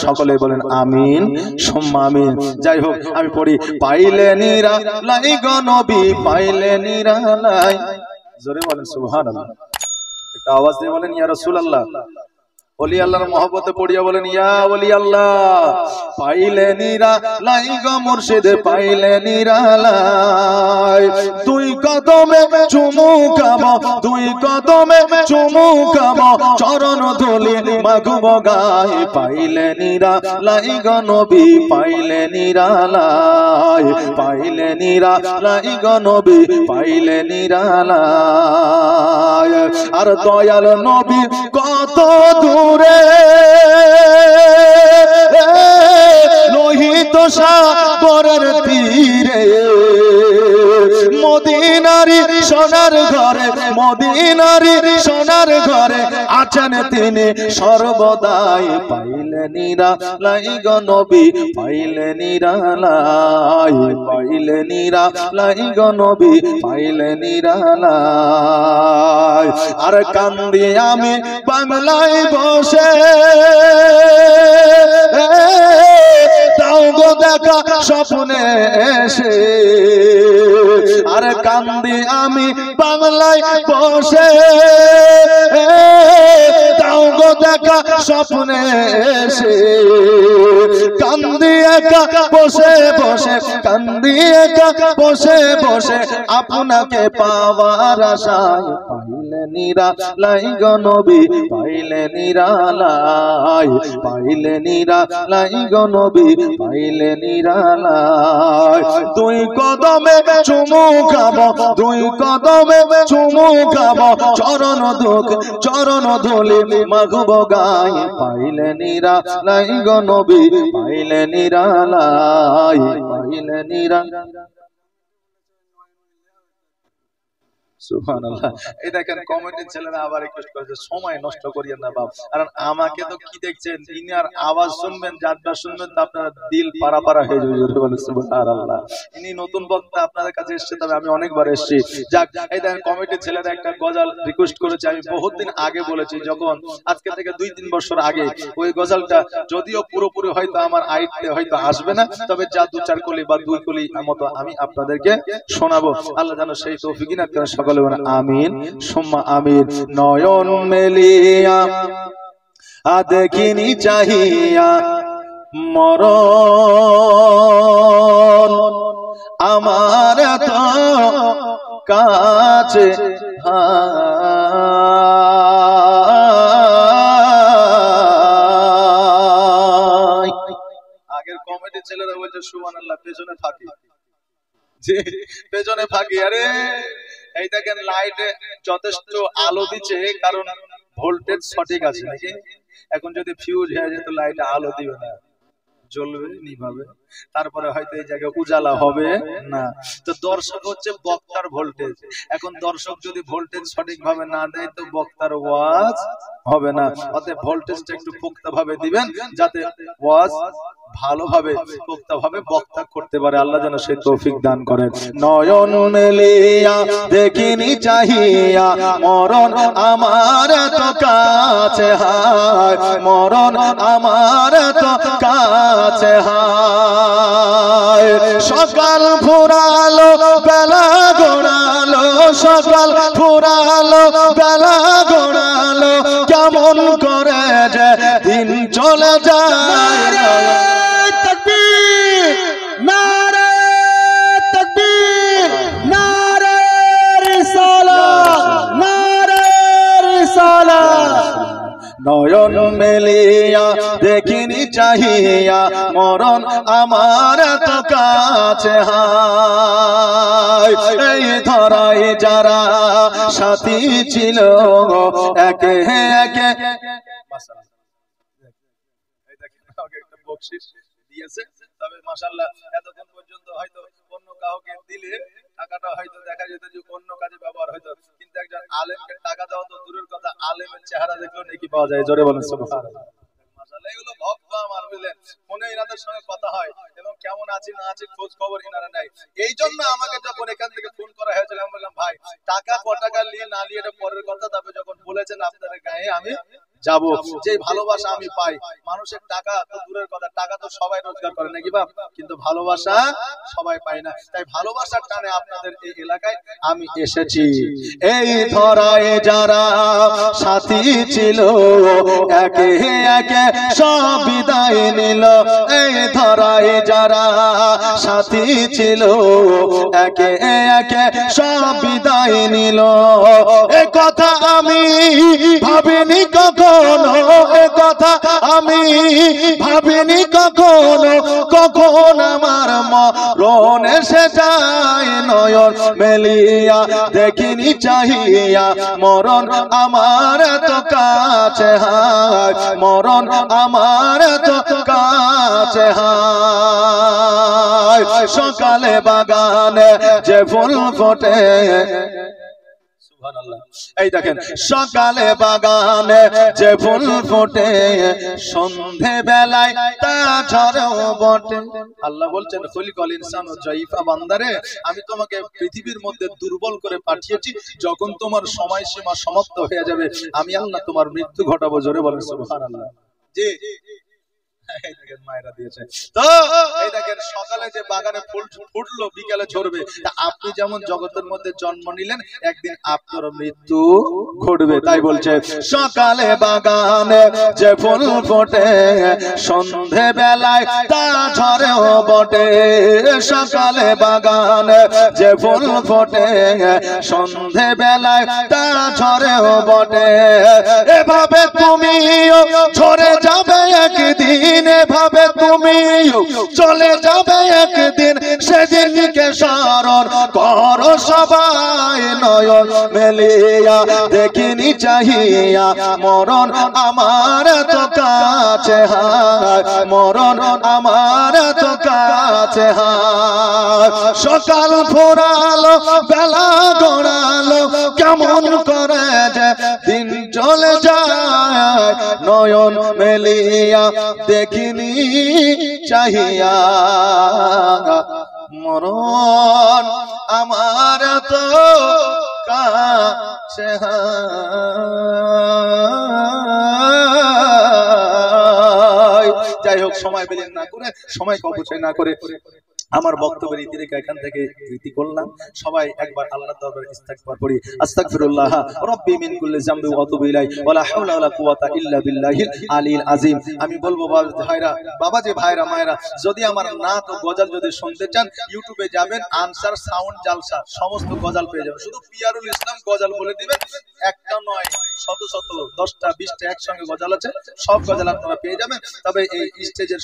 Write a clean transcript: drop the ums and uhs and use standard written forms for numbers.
সকলে বলেন আমিন সুম্মা আমিন। যাই হোক আমি পড়ি, পাইলে নিরালাই গো নবী, পাইলে নিরালাই। জোরে বলেন সুবহানাল্লাহ। একটা আওয়াজ দিয়ে বলেন ইয়া রাসূলুল্লাহ। ওলি আল্লাহর মহব্বতে পড়িয়া বলেন ইয়া ওলি আল্লাহ। পাইলে নিরালাই গো মুর্শিদ, পাইলে নিরালাই। দুই কদমে চুমু খাবো, দুই কদমে চুমু খাবো, চরণ ধুলি মাগব গায়ে। পাইলে নিরালাই গো নবী, পাইলে নিরালাই, পাইলে নিরালাই গো নবী, পাইলে নিরালাই। আর দয়াল নবী কত দূরে, লোহিত সাগরের তীরে, মদিনারি সোনার ঘরে, মদিনারি সোনার ঘরে আছেন তিনি সর্বদাই। পাইলে নিরালাই গো নবী, পাইলে নিরালাই, পাইলে নিরালাই গো নবী, পাইলে নিরালাই। আর কান্দি আমি বাংলায় বসে, দাও গো দেখা স্বপ্নে এসে। আর কান্দি আমি বাংলায় বসে, দাও গো দেখা স্বপ্নে এসে। কান্দি একা বসে বসে, কান্দি একা বসে বসে, আপনাকে পাওয়ার আশায়। পাইলে নিরালাই গো নবী, পাইলে নিরালাই, পাইলে নিরালাই গো নবী, পাইলে নিরালাই। দুই কদমে চুমু খাবো, দুই কদমে চুমু খাবো, চরণ দুঃখ চরণ ধুলি মাগব গায়ে। পাইলে নিরালাই গো নবী, পাইলে নিরালাই, পাইলে নিরালাই। সুবহানাল্লাহ। এই দেখেন কমিটির ছেলেরা আবার রিকোয়েস্ট করেছে সময় নষ্ট করিয়েন না বাপ, কারণ আমাকে তো কি দেখছেন, ইনার আওয়াজ শুনবেন, যাত্রা শুনবেন তো আপনারা দিল পারা পারা হয়ে যাবে। জোরে বলেন সুবহানাল্লাহ। ইনি নতুন বক্তা আপনাদের কাছে এসেছে, তবে আমি অনেকবার এসেছি। যাক, এই দেখেন কমিটির ছেলেরা একটা গজল রিকোয়েস্ট করেছে। আমি বহুত দিন আগে বলেছি, যখন আজকে থেকে 2-3 বছর আগে, ওই গজলটা যদিও পুরোপুরি হয়তো আমার আইতে হয়তো আসবে না, তবে যা 2-4 কলি বা 2 কলি মতো আমি আপনাদেরকে শোনাবো। আল্লাহ যেন সেই তৌফিক ইনাত করেন। সকলে আমিন সুম্মা আমিন। নয়ন মেলিয়া দেখিনি চাহিয়া মরণ, আমার তো কাছে আগের কমিটির ছেলেরা বলছে সুবহানাল্লাহ, পেছনে থাকি, পেছনে থাকি। আরে এই দেখেন লাইটে যথেষ্ট আলো দিচ্ছে, কারণ ভোল্টেজ সঠিক আছে নাকি। এখন যদি ফিউজ হয়ে যায় তো লাইটে আলো দিবে না, জ্বলবে নিভাবে, তারপরে হয়তো এই জায়গায় উজালা হবে না। তো দর্শক হচ্ছে বক্তার ভোল্টেজ। এখন দর্শক যদি ভোল্টেজ সঠিক ভাবে না দেয় তো বক্তার ওয়াজ হবে না। অতএব ভোল্টেজটা একটু পোক্তা ভাবে দিবেন, যাতে ওয়াজ ভালোভাবে পোক্তা ভাবে বক্তা করতে পারে। আল্লাহ যেন সেই তৌফিক দান করেন। নয়ন মেলিয়া দেখিনি চাহিয়া মরণ, আমার তো কাছে হায়, মরণ আমার তো কাছে হায়। সকাল ফুরালো বেলা গড়ালো, সকাল ফুরালো বেলা গড়ালো, কেমন করে যে দিন চলে যায়। নয়ন মেলিয়া দেখিনি চাহিয়া মরণ, আমার তো কাছে হায়। এই ধরাই যারা সাথী ছিল একে একে, একটা বকশিশ দিয়েছে, তবে মাশাআল্লাহ এতক্ষণ পর্যন্ত হয়তো অন্য কাউকে দিলে টাকাটা হয়তো দেখা যেত যে অন্য কাজে ব্যবহার হয়তো, কিন্তু একজন আলেমকে টাকা দেওয়া তো দূরের কথা, আলেমের চেহারা দেখলেও নেকি পাওয়া যায়। জোরে বলেন সুবহানাল্লাহ। মাশাআল্লাহ, এগুলো ভক্ত আমার, বুঝলেন, ফোনে এনাদের সঙ্গে কথা হয় এবং কেমন আছে না আছে খোঁজ খবর এনারা নেয়। এই জন্য আমাকে যখন এখান থেকে ফোন করা হয়েছিল, আমি বললাম ভাই টাকা ক টাকা নিয়ে না নিয়ে এটা পরের কথা, তবে যখন বলেছেন আপনাদের গায়ে আমি যাব। যে ভালোবাসা আমি পাই, মানুষের টাকা তো দূরের কথা, টাকা তো সবাই রোজগার করে নাকি বাপ, কিন্তু ভালোবাসা সবাই পায় না। তাই ভালোবাসার টানে আপনাদের এই এলাকায় আমি এসেছি। এই ধরায় যারা সাথী ছিল একে একে সব বিদায় নিল। এই ধরায় যারা সাথী ছিল একে একে সব বিদায় নিল। এ কথা আমি ভাবিনি কখনো, এ কথা আমি ভাবিনি কখনো, কখন আমার মরণ এসে যায় নয়ন মেলিয়া দেখিনি চাহিয়া। মরণ আমার তো কাছে হায়, মরণ আমার তো কাছে হায়। সকালে বাগানে যে ফুল ফোটে, এই দেখেন সকালে বাগানে যে ফুল ফোটে, সন্ধে বেলায় তা ঝরেও বটে। আল্লাহ বলছেন খলিকাল ইনসানু যায়ফা, বান্দারে আমি তোমাকে পৃথিবীর মধ্যে দুর্বল করে পাঠিয়েছি, যখন তোমার সময়সীমা সমাপ্ত হয়ে যাবে আমি আল্লাহ তোমার মৃত্যু ঘটাবো। জোরে বলেন সুবহানাল্লাহ। জি মায়েরা দিয়েছে তো। এই দেখেন সকালে যে বাগানে ফুল ফুটলো বিকালে ঝরবে। আপনি যেমন জগতের মধ্যে জন্ম নিলেন, একদিন আপনার মৃত্যু ঘটবে। তাই বলছে সকালে বাগানে যে ফুল ফোটে, সন্ধে বেলায় তা ঝরেও বটে। সকালে বাগানে যে ফুল ফোটে, সন্ধে বেলায় তা ঝরেও বটে। এভাবে তুমিও ঝরে যাবে একদিন, এভাবে তুমি চলে যাবে একদিন। সেদিনকে স্মরণ করো সবাই নয়ন মেলিয়া দেখিনি চাহিয়া। মরণ আমার তো কাছে হায়, মরণ আমার তো কাছে হায়। সকাল ফোরালো বেলা গড়ালো, কেমন করে যে দিন চলে যায় নয়ন মেলিয়া দেখিনি চাহিয়া। মরণ আমার তো কাছে হায়। যাই হোক, সময় বেলেন না করে, সময়কে অপচয় না করে আমার বক্তব্যের ইতিরেখা এখান থেকে ইতি করলাম। সবাই একবার আল্লাহর দরবারে ইস্তিগফার করি। আস্তাগফিরুল্লাহ রাব্বি মিন কুল্লি যামবি ওয়া আতুবু ইলাইহি ওয়া লা হাওলা ওয়া লা কুওয়াতা ইল্লা বিল্লাহিল আলিয়্যিল আযীম। আমি বলবো ভাইরা, বাবা যে ভাইরা মায়েরা, যদি আমার নাত ও গজল যদি শুনতে চান, ইউটিউবে যাবেন, আনসার সাউন্ড জালসা, সমস্ত গজল পেয়ে যাবেন। শুধু পিয়ারুল ইসলাম গজল বলে দিবেন, একটা নয় শত শত 10টা 20টা একসঙ্গে গজল আছে, সব গজল আপনারা পেয়ে যাবেন। তবে এই স্টেজের